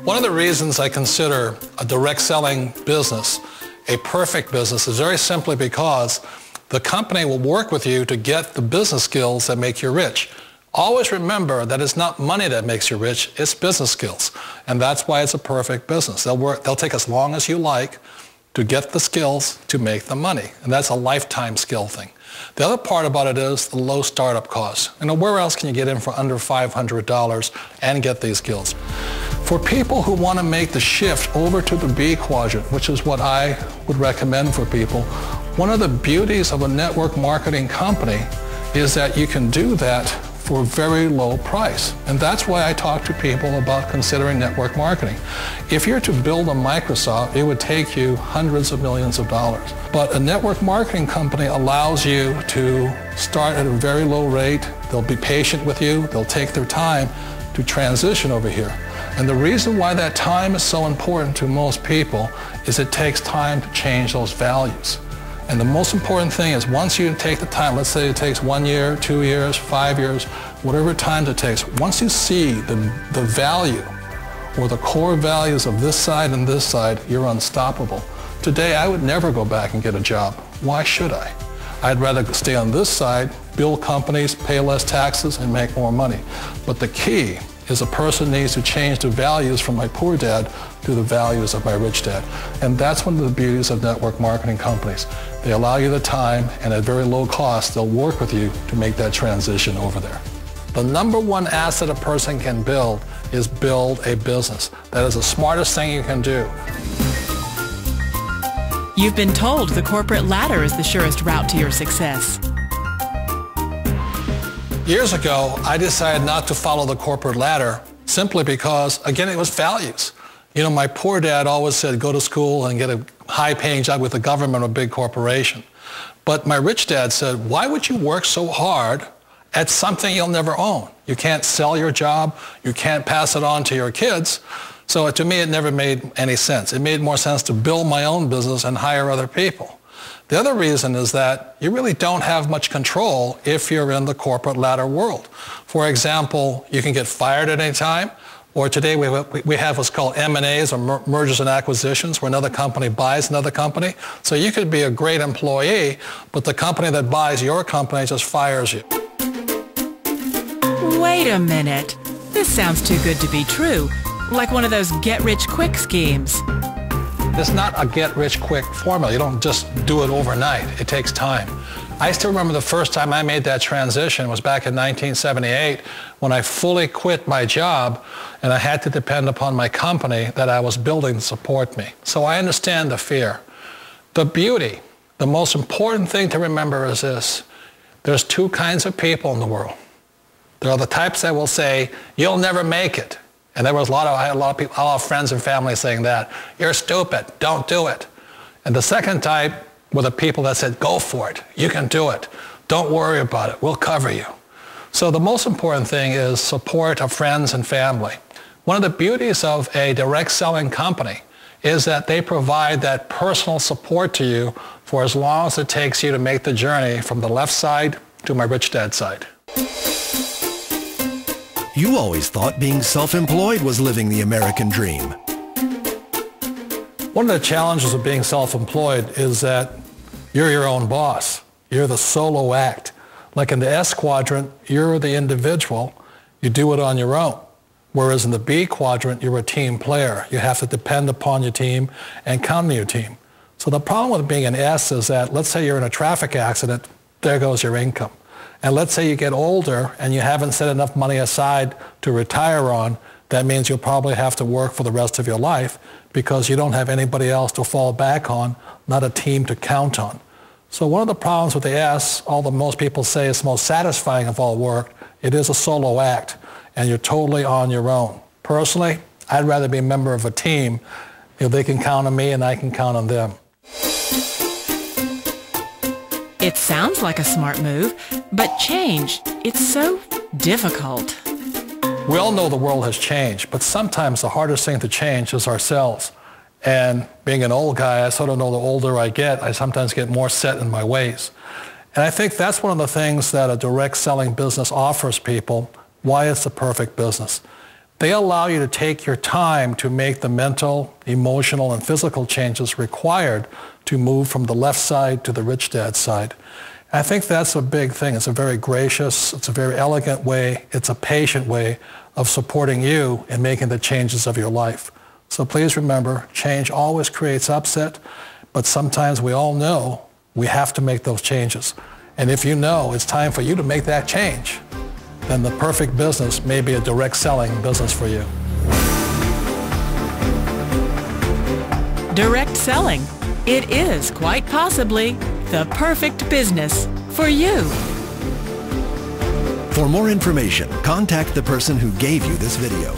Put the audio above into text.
One of the reasons I consider a direct selling business a perfect business is very simply because the company will work with you to get the business skills that make you rich. Always remember that it's not money that makes you rich, it's business skills. And that's why it's a perfect business. They'll take as long as you like to get the skills to make the money. And that's a lifetime skill thing. The other part about it is the low startup costs. Where else can you get in for under $500 and get these skills? For people who want to make the shift over to the B quadrant, which is what I would recommend for people, one of the beauties of a network marketing company is that you can do that for a very low price. And that's why I talk to people about considering network marketing. If you're to build a Microsoft, it would take you hundreds of millions of dollars. But a network marketing company allows you to start at a very low rate. They'll be patient with you. They'll take their time to transition over here. And the reason why that time is so important to most people is it takes time to change those values. And the most important thing is once you take the time, let's say it takes 1 year, 2 years, 5 years, whatever time it takes, once you see the value or the core values of this side and this side, you're unstoppable. Today, I would never go back and get a job. Why should I? I'd rather stay on this side, build companies, pay less taxes, and make more money. But the key is a person needs to change the values from my poor dad to the values of my rich dad. And that's one of the beauties of network marketing companies. They allow you the time, and at very low cost, they'll work with you to make that transition over there. The number one asset a person can build is build a business. That is the smartest thing you can do. You've been told the corporate ladder is the surest route to your success. Years ago, I decided not to follow the corporate ladder simply because, again, it was values. My poor dad always said, go to school and get a high-paying job with the government or a big corporation. But my rich dad said, why would you work so hard at something you'll never own? You can't sell your job. You can't pass it on to your kids. So to me, it never made any sense. It made more sense to build my own business and hire other people. The other reason is that you really don't have much control if you're in the corporate ladder world. For example, you can get fired at any time, or today we have what's called M&As, or mergers and acquisitions, where another company buys another company. So you could be a great employee, but the company that buys your company just fires you. Wait a minute. This sounds too good to be true. Like one of those get-rich-quick schemes. It's not a get-rich-quick formula. You don't just do it overnight. It takes time. I still remember the first time I made that transition was back in 1978 when I fully quit my job and I had to depend upon my company that I was building to support me. So I understand the fear. The beauty, the most important thing to remember is this. There's two kinds of people in the world. There are the types that will say, you'll never make it. And I had a lot of people, a lot of friends and family saying that. You're stupid, don't do it. And the second type were the people that said, go for it, you can do it. Don't worry about it, we'll cover you. So the most important thing is support of friends and family. One of the beauties of a direct selling company is that they provide that personal support to you for as long as it takes you to make the journey from the left side to my rich dad side. You always thought being self-employed was living the American dream. One of the challenges of being self-employed is that you're your own boss. You're the solo act. Like in the S quadrant, you're the individual. You do it on your own. Whereas in the B quadrant, you're a team player. You have to depend upon your team and count on your team. So the problem with being an S is that, let's say you're in a traffic accident, there goes your income. And let's say you get older and you haven't set enough money aside to retire on, that means you'll probably have to work for the rest of your life because you don't have anybody else to fall back on, not a team to count on. So one of the problems with the S, although most people say it's the most satisfying of all work, it is a solo act and you're totally on your own. Personally, I'd rather be a member of a team if they can count on me and I can count on them. It sounds like a smart move, but change, it's so difficult. We all know the world has changed, but sometimes the hardest thing to change is ourselves. And being an old guy, I sort of know the older I get, I sometimes get more set in my ways. And I think that's one of the things that a direct selling business offers people, why it's the perfect business. They allow you to take your time to make the mental, emotional, and physical changes required to move from the left side to the rich dad side. I think that's a big thing. It's a very gracious, it's a very elegant way, it's a patient way of supporting you in making the changes of your life. So please remember, change always creates upset, but sometimes we all know we have to make those changes. And if you know it's time for you to make that change, then the perfect business may be a direct selling business for you. Direct selling. It is quite possibly the perfect business for you. For more information, contact the person who gave you this video.